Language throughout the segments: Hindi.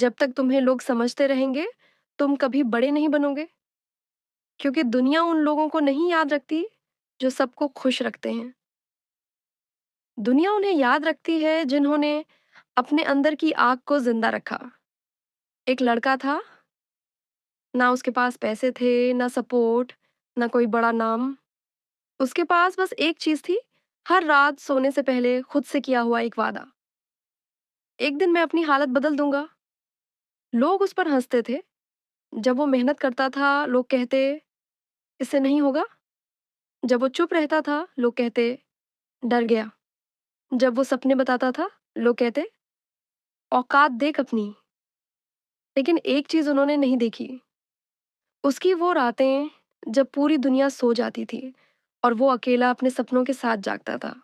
जब तक तुम्हें लोग समझते रहेंगे, तुम कभी बड़े नहीं बनोगे, क्योंकि दुनिया उन लोगों को नहीं याद रखती जो सबको खुश रखते हैं। दुनिया उन्हें याद रखती है जिन्होंने अपने अंदर की आग को जिंदा रखा। एक लड़का था, ना उसके पास पैसे थे, ना सपोर्ट, ना कोई बड़ा नाम। उसके पास बस एक चीज थी, हर रात सोने से पहले खुद से किया हुआ एक वादा। एक दिन मैं अपनी हालत बदल दूंगा। लोग उस पर हंसते थे। जब वो मेहनत करता था, लोग कहते इससे नहीं होगा। जब वो चुप रहता था, लोग कहते डर गया। जब वो सपने बताता था, लोग कहते औकात देख अपनी। लेकिन एक चीज उन्होंने नहीं देखी, उसकी वो रातें जब पूरी दुनिया सो जाती थी और वो अकेला अपने सपनों के साथ जागता था।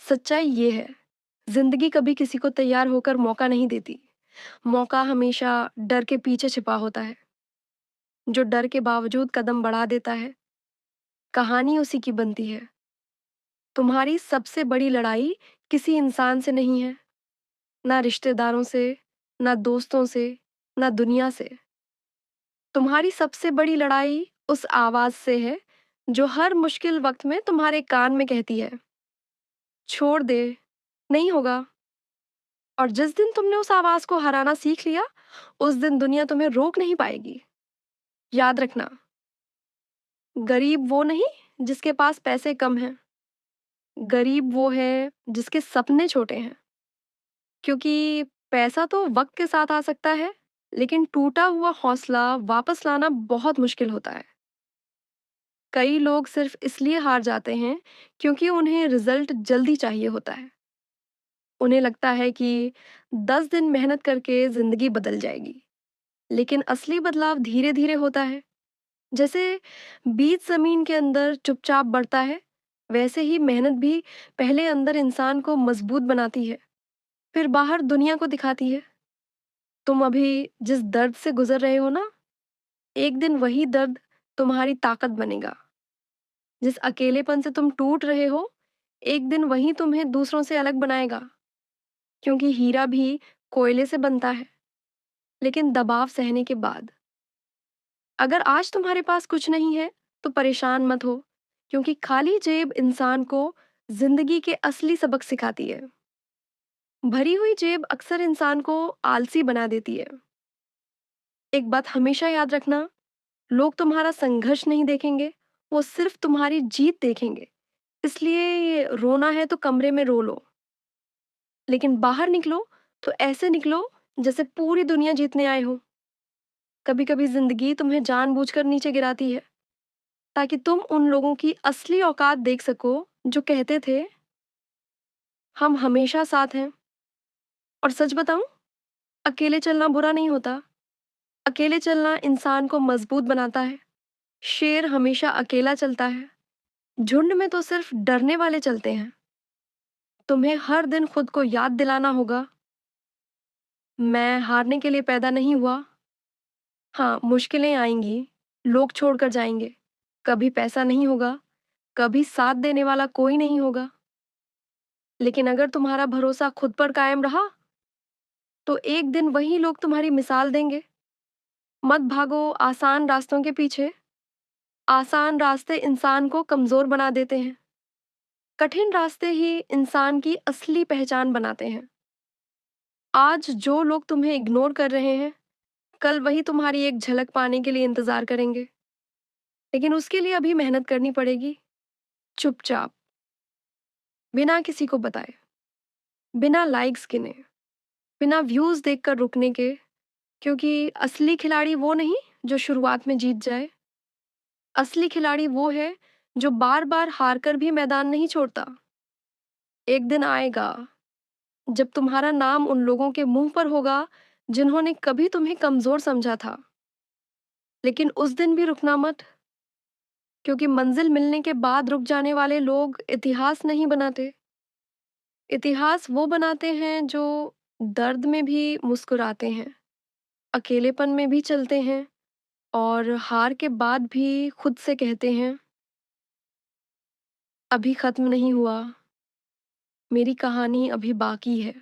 सच्चाई ये है, जिंदगी कभी किसी को तैयार होकर मौका नहीं देती। मौका हमेशा डर के पीछे छिपा होता है। जो डर के बावजूद कदम बढ़ा देता है, कहानी उसी की बनती है। तुम्हारी सबसे बड़ी लड़ाई किसी इंसान से नहीं है, ना रिश्तेदारों से, ना दोस्तों से, ना दुनिया से। तुम्हारी सबसे बड़ी लड़ाई उस आवाज से है जो हर मुश्किल वक्त में तुम्हारे कान में कहती है छोड़ दे, नहीं होगा। और जिस दिन तुमने उस आवाज को हराना सीख लिया, उस दिन दुनिया तुम्हें रोक नहीं पाएगी। याद रखना, गरीब वो नहीं जिसके पास पैसे कम हैं, गरीब वो है जिसके सपने छोटे हैं। क्योंकि पैसा तो वक्त के साथ आ सकता है, लेकिन टूटा हुआ हौसला वापस लाना बहुत मुश्किल होता है। कई लोग सिर्फ इसलिए हार जाते हैं क्योंकि उन्हें रिजल्ट जल्दी चाहिए होता है। उन्हें लगता है कि 10 दिन मेहनत करके जिंदगी बदल जाएगी, लेकिन असली बदलाव धीरे धीरे होता है। जैसे बीज जमीन के अंदर चुपचाप बढ़ता है, वैसे ही मेहनत भी पहले अंदर इंसान को मजबूत बनाती है, फिर बाहर दुनिया को दिखाती है। तुम अभी जिस दर्द से गुजर रहे हो ना, एक दिन वही दर्द तुम्हारी ताकत बनेगा। जिस अकेलेपन से तुम टूट रहे हो, एक दिन वही तुम्हें दूसरों से अलग बनाएगा। क्योंकि हीरा भी कोयले से बनता है, लेकिन दबाव सहने के बाद। अगर आज तुम्हारे पास कुछ नहीं है, तो परेशान मत हो, क्योंकि खाली जेब इंसान को जिंदगी के असली सबक सिखाती है। भरी हुई जेब अक्सर इंसान को आलसी बना देती है। एक बात हमेशा याद रखना, लोग तुम्हारा संघर्ष नहीं देखेंगे, वो सिर्फ तुम्हारी जीत देखेंगे। इसलिए रोना है तो कमरे में रो लो, लेकिन बाहर निकलो तो ऐसे निकलो जैसे पूरी दुनिया जीतने आए हो। कभी कभी जिंदगी तुम्हें जानबूझकर नीचे गिराती है, ताकि तुम उन लोगों की असली औकात देख सको जो कहते थे हम हमेशा साथ हैं। और सच बताऊं, अकेले चलना बुरा नहीं होता। अकेले चलना इंसान को मजबूत बनाता है। शेर हमेशा अकेला चलता है, झुंड में तो सिर्फ डरने वाले चलते हैं। तुम्हें हर दिन खुद को याद दिलाना होगा, मैं हारने के लिए पैदा नहीं हुआ। हाँ, मुश्किलें आएंगी, लोग छोड़कर जाएंगे, कभी पैसा नहीं होगा, कभी साथ देने वाला कोई नहीं होगा। लेकिन अगर तुम्हारा भरोसा खुद पर कायम रहा, तो एक दिन वही लोग तुम्हारी मिसाल देंगे। मत भागो आसान रास्तों के पीछे। आसान रास्ते इंसान को कमजोर बना देते हैं। कठिन रास्ते ही इंसान की असली पहचान बनाते हैं। आज जो लोग तुम्हें इग्नोर कर रहे हैं, कल वही तुम्हारी एक झलक पाने के लिए इंतजार करेंगे। लेकिन उसके लिए अभी मेहनत करनी पड़ेगी, चुपचाप, बिना किसी को बताए, बिना लाइक्स गिने, बिना व्यूज देखकर रुकने के। क्योंकि असली खिलाड़ी वो नहीं जो शुरुआत में जीत जाए। असली खिलाड़ी वो है जो बार बार हार कर भी मैदान नहीं छोड़ता। एक दिन आएगा जब तुम्हारा नाम उन लोगों के मुंह पर होगा जिन्होंने कभी तुम्हें कमजोर समझा था। लेकिन उस दिन भी रुकना मत, क्योंकि मंजिल मिलने के बाद रुक जाने वाले लोग इतिहास नहीं बनाते। इतिहास वो बनाते हैं जो दर्द में भी मुस्कुराते हैं, अकेलेपन में भी चलते हैं, और हार के बाद भी खुद से कहते हैं अभी खत्म नहीं हुआ, मेरी कहानी अभी बाकी है।